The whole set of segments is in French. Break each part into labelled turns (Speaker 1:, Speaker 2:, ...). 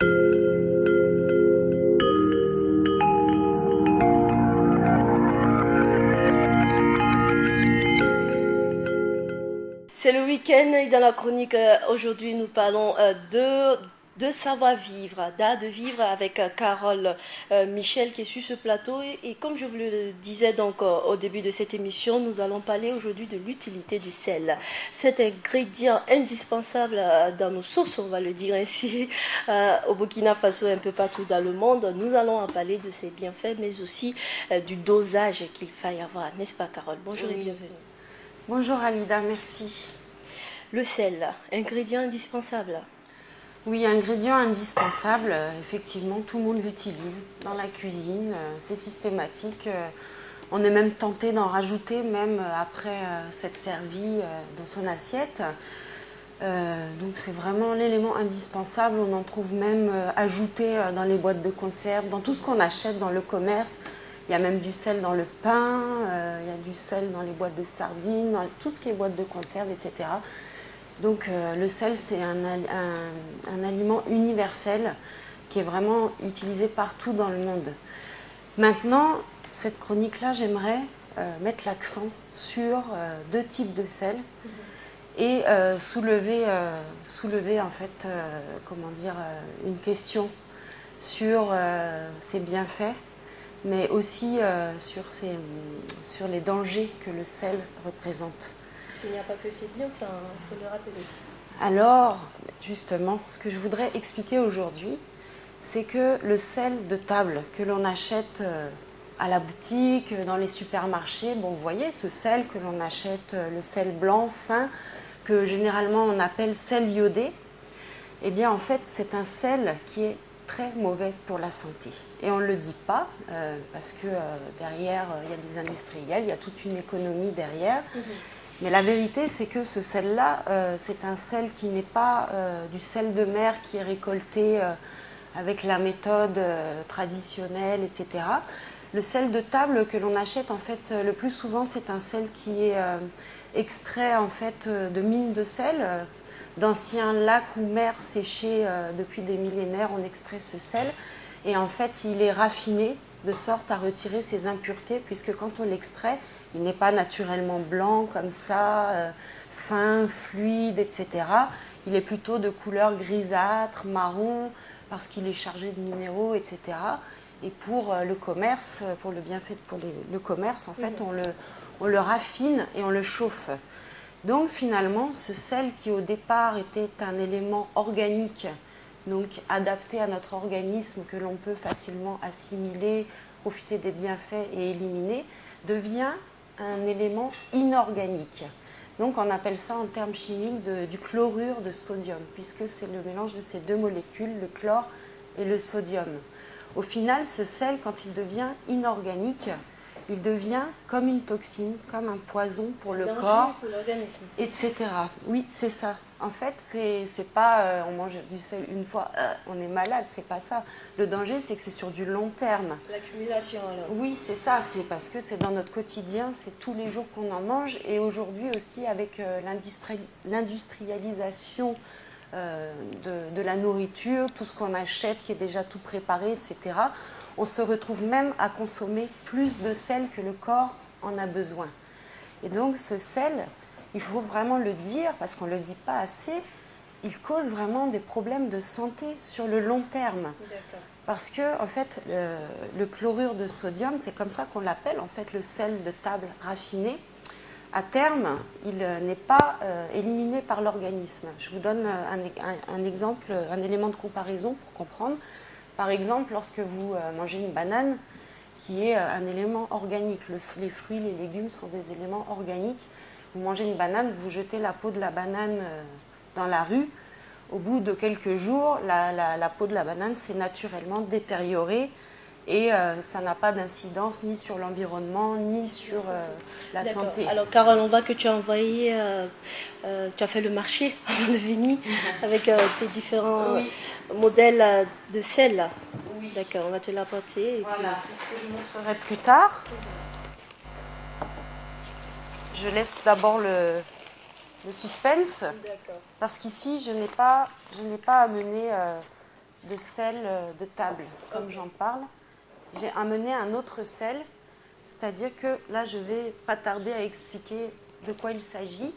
Speaker 1: C'est le week-end et dans la chronique aujourd'hui nous parlons de savoir-vivre, d'art de vivre avec Carole Michel qui est sur ce plateau et comme je vous le disais donc au début de cette émission, nous allons parler aujourd'hui de l'utilité du sel. Cet ingrédient indispensable dans nos sauces, on va le dire ainsi, au Burkina Faso et un peu partout dans le monde. Nous allons en parler de ses bienfaits mais aussi du dosage qu'il faille avoir, n'est-ce pas Carole? Bonjour et
Speaker 2: Oui.
Speaker 1: bienvenue.
Speaker 2: Bonjour Alida, merci.
Speaker 1: Le sel, ingrédient indispensable.
Speaker 2: Oui, ingrédient indispensable, effectivement, tout le monde l'utilise dans la cuisine, c'est systématique. On est même tenté d'en rajouter, même après s'être servi dans son assiette. Donc c'est vraiment l'élément indispensable, on en trouve même ajouté dans les boîtes de conserve, dans tout ce qu'on achète dans le commerce. Il y a même du sel dans le pain, il y a du sel dans les boîtes de sardines, dans tout ce qui est boîte de conserve, etc. Donc le sel, c'est un aliment universel qui est vraiment utilisé partout dans le monde. Maintenant, cette chronique-là, j'aimerais mettre l'accent sur deux types de sel et soulever en fait, comment dire, une question sur ses bienfaits, mais aussi sur les dangers que le sel représente.
Speaker 1: Parce qu'il n'y a pas que ses bienfaits, il faut le rappeler.
Speaker 2: Alors, justement, ce que je voudrais expliquer aujourd'hui, c'est que le sel de table que l'on achète à la boutique, dans les supermarchés, bon, vous voyez, ce sel que l'on achète, le sel blanc fin, que généralement on appelle sel iodé, eh bien en fait c'est un sel qui est très mauvais pour la santé. Et on ne le dit pas, parce que derrière il y a des industriels, il y a toute une économie derrière. Mais la vérité, c'est que ce sel-là, c'est un sel qui n'est pas du sel de mer qui est récolté avec la méthode traditionnelle, etc. Le sel de table que l'on achète, en fait, le plus souvent, c'est un sel qui est extrait en fait de mines de sel, d'anciens lacs ou mers séchés depuis des millénaires. On extrait ce sel et en fait, il est raffiné de sorte à retirer ses impuretés, puisque quand on l'extrait, il n'est pas naturellement blanc comme ça, fin, fluide, etc. Il est plutôt de couleur grisâtre, marron, parce qu'il est chargé de minéraux, etc. Et pour le commerce, pour le bienfait pour le commerce, en fait, on le raffine et on le chauffe. Donc finalement, ce sel qui au départ était un élément organique, donc adapté à notre organisme, que l'on peut facilement assimiler, profiter des bienfaits et éliminer, devient un élément inorganique. Donc on appelle ça en termes chimiques du chlorure de sodium, puisque c'est le mélange de ces deux molécules, le chlore et le sodium. Au final, ce sel, quand il devient inorganique, il devient comme une toxine, comme un poison pour le corps,
Speaker 1: pour l'organisme,
Speaker 2: etc. Oui, c'est ça. En fait, c'est pas on mange du sel une fois, on est malade, c'est pas ça. Le danger, c'est que c'est sur du long terme.
Speaker 1: l'accumulation alors.
Speaker 2: Oui, c'est ça, c'est parce que c'est dans notre quotidien, c'est tous les jours qu'on en mange. Et aujourd'hui aussi, avec l'industrialisation de la nourriture, tout ce qu'on achète qui est déjà tout préparé, etc., on se retrouve même à consommer plus de sel que le corps en a besoin. Et donc ce sel, il faut vraiment le dire, parce qu'on ne le dit pas assez, il cause vraiment des problèmes de santé sur le long terme.
Speaker 1: D'accord.
Speaker 2: Parce que, en fait, le chlorure de sodium, c'est comme ça qu'on l'appelle, en fait, le sel de table raffiné. À terme, il n'est pas éliminé par l'organisme. Je vous donne un exemple, un élément de comparaison pour comprendre. Par exemple, lorsque vous mangez une banane, qui est un élément organique, les fruits, les légumes sont des éléments organiques. Vous mangez une banane, vous jetez la peau de la banane dans la rue. Au bout de quelques jours, la peau de la banane s'est naturellement détériorée et ça n'a pas d'incidence ni sur l'environnement ni sur la santé.
Speaker 1: Alors Carole, on voit que tu as envoyé, tu as fait le marché avant de venir avec tes différents modèles de sel.
Speaker 2: Oui.
Speaker 1: D'accord, on va te l'apporter.
Speaker 2: Voilà, c'est ce que je montrerai plus tard. Je laisse d'abord le suspense.
Speaker 1: D'accord.
Speaker 2: Parce qu'ici, je n'ai pas amené de sel de table, comme j'en parle. J'ai amené un autre sel, c'est-à-dire que là, je ne vais pas tarder à expliquer de quoi il s'agit.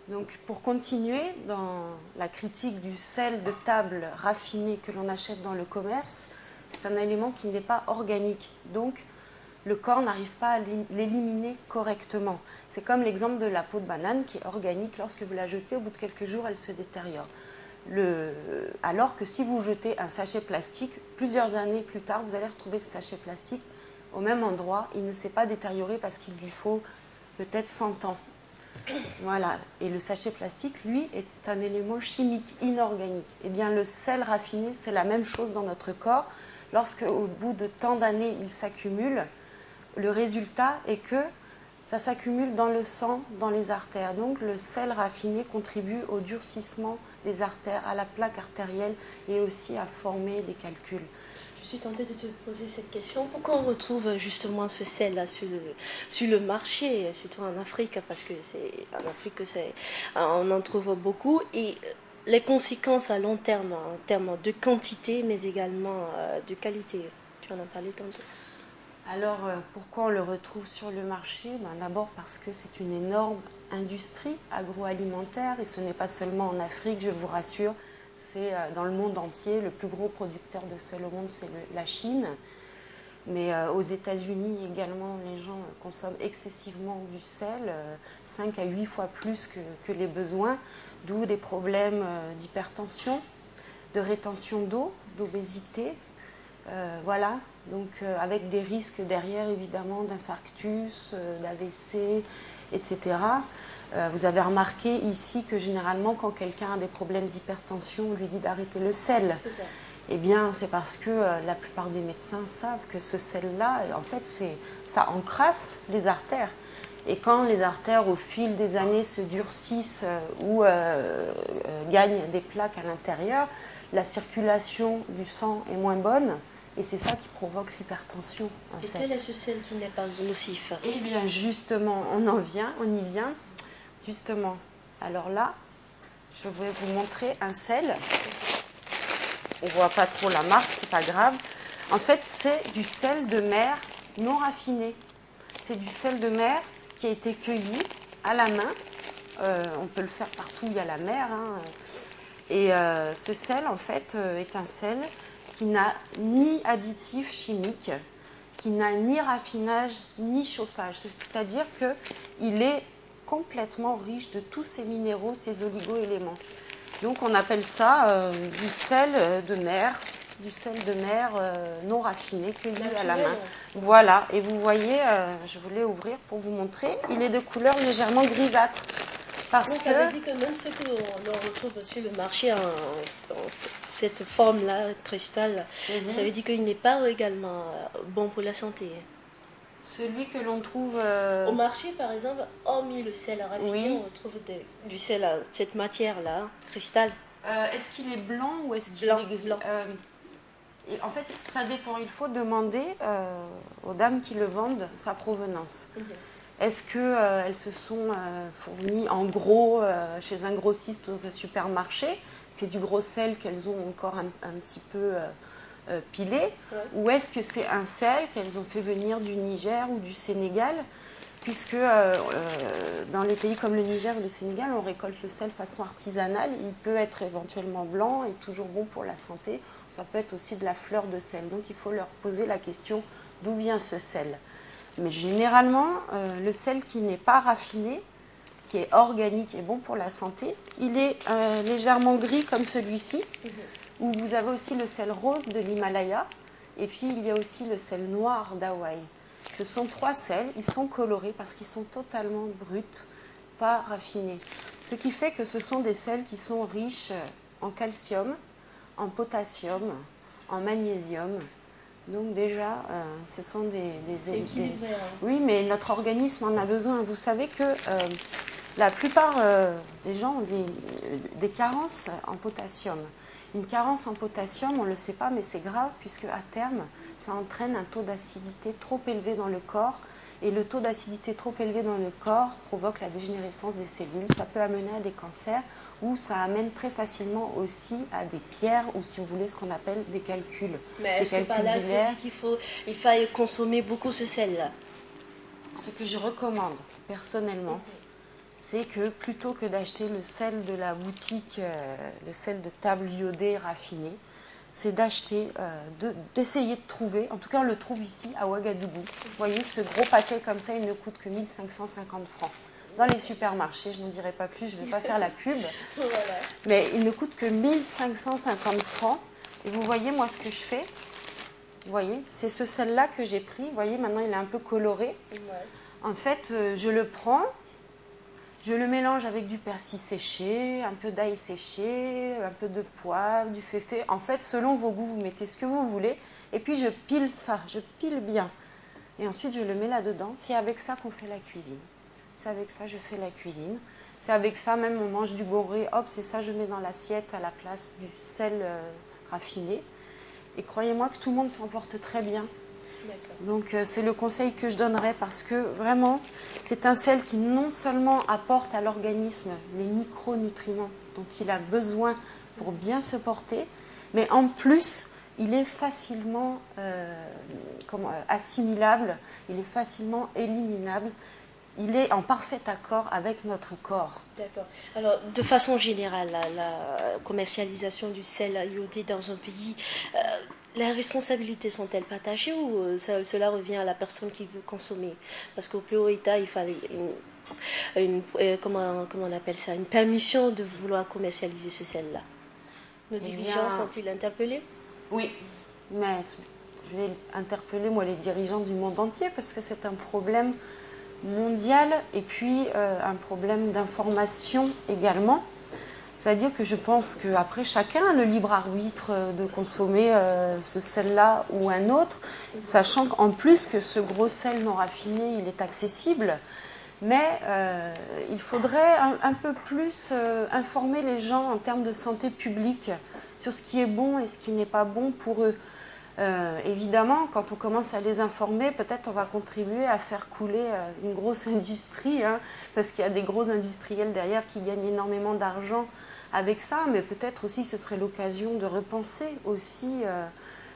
Speaker 2: Donc, pour continuer dans la critique du sel de table raffiné que l'on achète dans le commerce, c'est un élément qui n'est pas organique. Donc, le corps n'arrive pas à l'éliminer correctement. C'est comme l'exemple de la peau de banane qui est organique. Lorsque vous la jetez, au bout de quelques jours, elle se détériore. Alors que si vous jetez un sachet plastique, plusieurs années plus tard, vous allez retrouver ce sachet plastique au même endroit. Il ne s'est pas détérioré parce qu'il lui faut peut-être 100 ans. Voilà. Et le sachet plastique, lui, est un élément chimique, inorganique. Eh bien, le sel raffiné, c'est la même chose dans notre corps. Lorsque, au bout de tant d'années, il s'accumule, le résultat est que ça s'accumule dans le sang, dans les artères. Donc, le sel raffiné contribue au durcissement des artères, à la plaque artérielle et aussi à former des calculs.
Speaker 1: Je suis tentée de te poser cette question. Pourquoi on retrouve justement ce sel-là sur le marché, surtout en Afrique, parce que en Afrique on en trouve beaucoup, et les conséquences à long terme, en termes de quantité, mais également de qualité. Tu en as parlé tantôt.
Speaker 2: Alors, pourquoi on le retrouve sur le marché? D'abord parce que c'est une énorme industrie agroalimentaire, et ce n'est pas seulement en Afrique, je vous rassure, c'est dans le monde entier. Le plus gros producteur de sel au monde, c'est la Chine. Mais aux États-Unis également, les gens consomment excessivement du sel, 5 à 8 fois plus que les besoins, d'où des problèmes d'hypertension, de rétention d'eau, d'obésité. Voilà, donc avec des risques derrière évidemment d'infarctus, d'AVC, etc. Vous avez remarqué ici que généralement quand quelqu'un a des problèmes d'hypertension, on lui dit d'arrêter le sel.
Speaker 1: C'est ça.
Speaker 2: Eh bien, c'est parce que la plupart des médecins savent que ce sel-là, en fait, ça encrasse les artères. Et quand les artères, au fil des années, se durcissent ou gagnent des plaques à l'intérieur, la circulation du sang est moins bonne. Et c'est ça qui provoque l'hypertension, en fait.
Speaker 1: Et quel est ce sel qui n'est pas nocif?
Speaker 2: Eh bien, justement, on y vient. Justement, alors là, je vais vous montrer un sel. On ne voit pas trop la marque, c'est pas grave. En fait, c'est du sel de mer non raffiné. C'est du sel de mer qui a été cueilli à la main. On peut le faire partout où il y a la mer. Hein. Et ce sel, en fait, est un sel qui n'a ni additif chimique, qui n'a ni raffinage, ni chauffage. C'est-à-dire qu'il est complètement riche de tous ces minéraux, ces oligo-éléments. Donc on appelle ça du sel de mer non raffiné, cueilli à la main. Voilà, et vous voyez, je voulais ouvrir pour vous montrer, il est de couleur légèrement grisâtre. Parce
Speaker 1: donc, ça veut dire que même ce que l'on retrouve sur le marché en cette forme-là, cristal, ça veut dire qu'il n'est pas également bon pour la santé.
Speaker 2: Celui que l'on trouve...
Speaker 1: Au marché, par exemple, hormis le sel raffiné,
Speaker 2: oui.
Speaker 1: on retrouve du sel, cette matière-là, cristal.
Speaker 2: Est-ce qu'il est blanc ou est-ce qu'il
Speaker 1: Blanc,
Speaker 2: est gris?
Speaker 1: blanc.
Speaker 2: Et en fait, ça dépend. Il faut demander aux dames qui le vendent sa provenance. Est-ce qu'elles se sont fournies en gros chez un grossiste ou dans un supermarché? C'est du gros sel qu'elles ont encore un petit peu pilé. Ouais. Ou est-ce que c'est un sel qu'elles ont fait venir du Niger ou du Sénégal? Puisque dans les pays comme le Niger ou le Sénégal, on récolte le sel de façon artisanale. Il peut être éventuellement blanc et toujours bon pour la santé. Ça peut être aussi de la fleur de sel. Donc il faut leur poser la question d'où vient ce sel. Mais généralement, le sel qui n'est pas raffiné, qui est organique et bon pour la santé, il est légèrement gris comme celui-ci, où vous avez aussi le sel rose de l'Himalaya, et puis il y a aussi le sel noir d'Hawaï. Ce sont 3 sels, ils sont colorés parce qu'ils sont totalement bruts, pas raffinés. Ce qui fait que ce sont des sels qui sont riches en calcium, en potassium, en magnésium. Donc déjà, ce sont des oui, mais notre organisme en a besoin. Vous savez que la plupart des gens ont des carences en potassium. Une carence en potassium, on ne le sait pas, mais c'est grave puisque à terme, ça entraîne un taux d'acidité trop élevé dans le corps Et le taux d'acidité trop élevé dans le corps provoque la dégénérescence des cellules. Ça peut amener à des cancers ou ça amène très facilement aussi à des pierres ou, si vous voulez, ce qu'on appelle des calculs.
Speaker 1: Mais
Speaker 2: des
Speaker 1: est-ce que par là, il faut dire qu'il faille consommer beaucoup ce sel-là?
Speaker 2: Ce que je recommande personnellement, c'est que plutôt que d'acheter le sel de la boutique, le sel de table iodé raffiné, c'est d'acheter, d'essayer de trouver, en tout cas on le trouve ici à Ouagadougou. Vous voyez, ce gros paquet comme ça, il ne coûte que 1550 francs. Dans les supermarchés, je n'en dirai pas plus, je ne vais pas faire la pub,
Speaker 1: Voilà.
Speaker 2: mais il ne coûte que 1550 francs. Et vous voyez, moi, ce que je fais, vous voyez, c'est ce sel-là que j'ai pris. Vous voyez, maintenant, il est un peu coloré.
Speaker 1: Ouais.
Speaker 2: En fait, je le prends, je le mélange avec du persil séché, un peu d'ail séché, un peu de poivre, du féfé. En fait, selon vos goûts, vous mettez ce que vous voulez. Et puis, je pile ça, je pile bien. Et ensuite, je le mets là-dedans. C'est avec ça qu'on fait la cuisine. C'est avec ça que je fais la cuisine. C'est avec ça, même on mange du goré, hop, c'est ça, je mets dans l'assiette à la place du sel raffiné. Et croyez-moi que tout le monde s'en porte très bien. Donc c'est le conseil que je donnerais parce que vraiment, c'est un sel qui non seulement apporte à l'organisme les micronutriments dont il a besoin pour bien se porter, mais en plus, il est facilement assimilable, il est facilement éliminable. Il est en parfait accord avec notre corps.
Speaker 1: D'accord. Alors, de façon générale, la commercialisation du sel iodé dans un pays, les responsabilités sont-elles partagées ou cela revient à la personne qui veut consommer? Parce qu'au plus haut état, il fallait comment on appelle ça, une permission de vouloir commercialiser ce sel-là. Nos dirigeants sont-ils interpellés?
Speaker 2: Oui, mais je vais interpeller moi les dirigeants du monde entier parce que c'est un problème mondial et puis un problème d'information également. C'est-à-dire que je pense qu'après chacun a le libre arbitre de consommer ce sel-là ou un autre, sachant qu'en plus que ce gros sel non raffiné, il est accessible. Mais il faudrait un peu plus informer les gens en termes de santé publique sur ce qui est bon et ce qui n'est pas bon pour eux. Évidemment, quand on commence à les informer, peut-être on va contribuer à faire couler une grosse industrie, hein, parce qu'il y a des gros industriels derrière qui gagnent énormément d'argent avec ça, mais peut-être aussi ce serait l'occasion de repenser aussi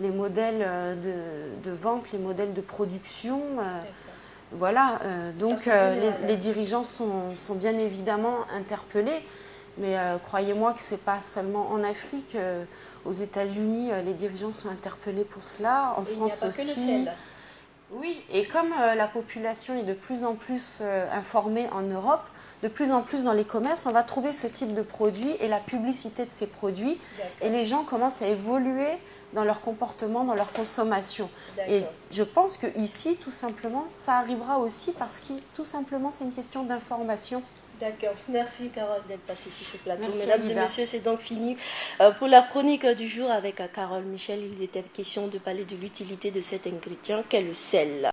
Speaker 2: les modèles de vente, les modèles de production. Voilà, donc les dirigeants sont bien évidemment interpellés, mais croyez-moi que ce n'est pas seulement en Afrique. Aux États-Unis, les dirigeants sont interpellés pour cela. En France aussi.
Speaker 1: Il n'y a pas que le sel.
Speaker 2: Oui, et comme la population est de plus en plus informée en Europe, de plus en plus dans les commerces, on va trouver ce type de produits et la publicité de ces produits. Et les gens commencent à évoluer dans leur comportement, dans leur consommation. Et je pense qu'ici, tout simplement, ça arrivera aussi parce que tout simplement, c'est une question d'information.
Speaker 1: D'accord, merci Carole d'être passée sur ce plateau.
Speaker 2: Merci,
Speaker 1: Mesdames et messieurs, c'est donc fini pour la chronique du jour avec Carole Michel. Il était question de parler de l'utilité de cet ingrédient qu'est le sel.